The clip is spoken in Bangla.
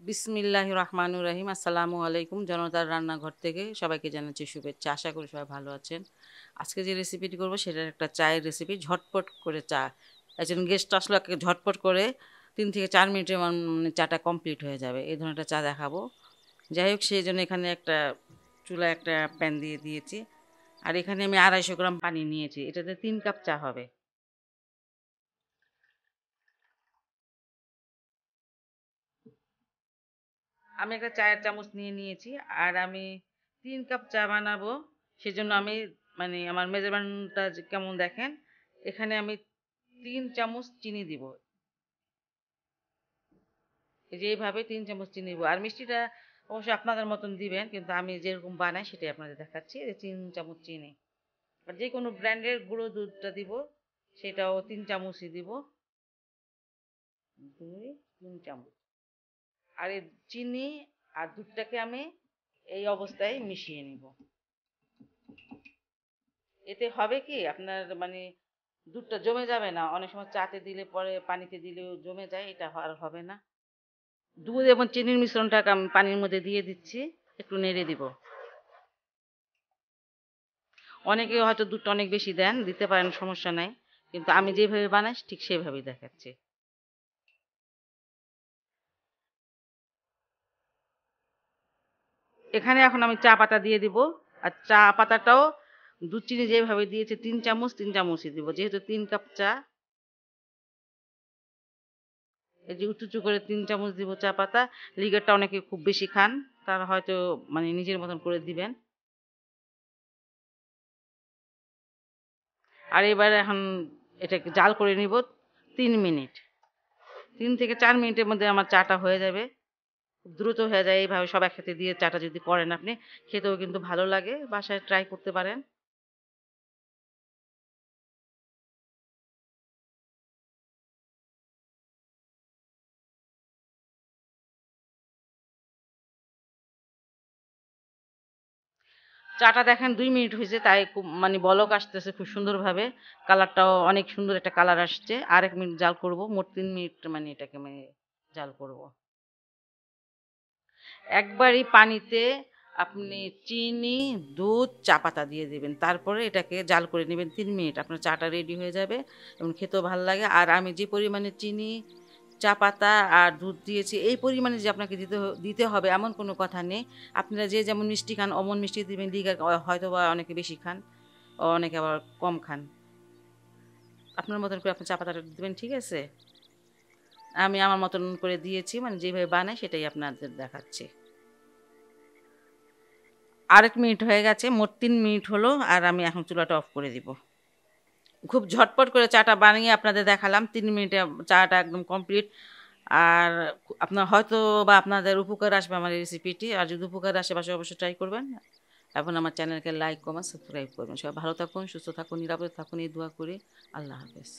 বিসমিল্লাহির রহমানির রহিম। আসসালামু আলাইকুম। জনতার রান্নাঘর থেকে সবাইকে জানাচ্ছি শুভেচ্ছা। আশা করি সবাই ভালো আছেন। আজকে যে রেসিপিটি করব সেটা একটা চায়ের রেসিপি, ঝটপট করে চা। একজন গেস্ট আসলে ঝটপট করে 3 থেকে 4 মিনিটের মানে চাটা কমপ্লিট হয়ে যাবে, এই ধরনের একটা চা দেখাবো। যাই হোক, সেই জন্য এখানে একটা চুলায় একটা প্যান দিয়ে দিয়েছি, আর এখানে আমি 250 গ্রাম পানি নিয়েছি। এটাতে 3 কাপ চা হবে। আমি একটা চায়ের চামচ নিয়ে নিয়েছি, আর আমি 3 কাপ চা বানাবো। সেজন্য আমি মানে আমার মেজারমেন্টটা কেমন দেখেন, এখানে আমি 3 চামচ চিনি দিব। এই যে এইভাবে 3 চামচ চিনি দিব, আর মিষ্টিটা অবশ্যই আপনাদের মতন দিবেন, কিন্তু আমি যেরকম বানাই সেটাই আপনাদের দেখাচ্ছি। এই যে 3 চামচ চিনি, আর যে কোনো ব্র্যান্ডের গুঁড়ো দুধটা দিব, সেটাও 3 চামচই দিব। 2 3 চামচ। আর এই চিনি আর দুধটাকে আমি এই অবস্থায় মিশিয়ে নিব। এতে হবে কি, আপনার মানে দুধটা জমে যাবে না। অনেক সময় চাতে দিলে পরে পানিতে দিলেও জমে যায়, এটা আর হবে না। দুধ এবং চিনির মিশ্রণটাকে আমি পানির মধ্যে দিয়ে দিচ্ছি, একটু নেড়ে দিব। অনেকে হয়তো দুধটা অনেক বেশি দেন, দিতে পারেন, সমস্যা নাই, কিন্তু আমি যেভাবে বানাই ঠিক সেভাবেই দেখাচ্ছি। এখানে এখন আমি চা পাতা দিয়ে দিব, আর চা পাতাটাও দুধ চিনি যেভাবে দিয়েছে 3 চামচ 3 চামচই দিব, যেহেতু 3 কাপ চা। এই যে উঁচু করে 3 চামচ দিব চা পাতা। লিগারটা অনেকে খুব বেশি খান, তারা হয়তো মানে নিজের মতন করে দিবেন। আর এবার এখন এটাকে জাল করে নিব 3 মিনিট। 3 থেকে 4 মিনিটের মধ্যে আমার চাটা হয়ে যাবে। খুব দ্রুত হয়ে যায়। এইভাবে সব একসাথে দিয়ে চাটা যদি করেন আপনি, খেতেও কিন্তু ভালো লাগে। বাসায় ট্রাই করতে পারেন। চাটা দেখেন 2 মিনিট হয়েছে, তাই খুব মানে বলক আসতেছে খুব সুন্দরভাবে। কালারটাও অনেক সুন্দর একটা কালার আসছে। আর 1 মিনিট জাল করব, মোট 3 মিনিট মানে এটাকে আমি জাল করব। একবারই পানিতে আপনি চিনি, দুধ, চা পাতা দিয়ে দিবেন। তারপরে এটাকে জাল করে নেবেন 3 মিনিট। আপনার চাটা রেডি হয়ে যাবে এবং খেতেও ভালো লাগে। আর আমি যে পরিমাণে চিনি, চা পাতা আর দুধ দিয়েছি, এই পরিমাণে যে আপনাকে দিতে হবে এমন কোনো কথা নেই। আপনারা যে যেমন মিষ্টি খান অমন মিষ্টি দিবেন। লিগার হয়তোবা অনেকে বেশি খান, অনেকে আবার কম খান। আপনার মতন করে আপনি চা পাতাটা দিবেন, ঠিক আছে? আমি আমার মতন করে দিয়েছি, মানে যেভাবে বানাই সেটাই আপনাদের দেখাচ্ছি। 1 মিনিট হয়ে গেছে, মোট 3 মিনিট হলো, আর আমি এখন চুলাটা অফ করে দিব। খুব ঝটপট করে চাটা বানিয়ে আপনাদের দেখালাম। 3 মিনিটে চাটা একদম কমপ্লিট। আর আপনার হয়তো বা আপনাদের উপকার আসবে আমার এই রেসিপিটি। আর যদি উপকার আসে, বাসায় অবশ্যই ট্রাই করবেন। এখন আমার চ্যানেলকে লাইক, কমেন্ট, সাবস্ক্রাইব করবেন। সবাই ভালো থাকুন, সুস্থ থাকুন, নিরাপদে থাকুন, এই দোয়া করি। আল্লাহ হাফেজ।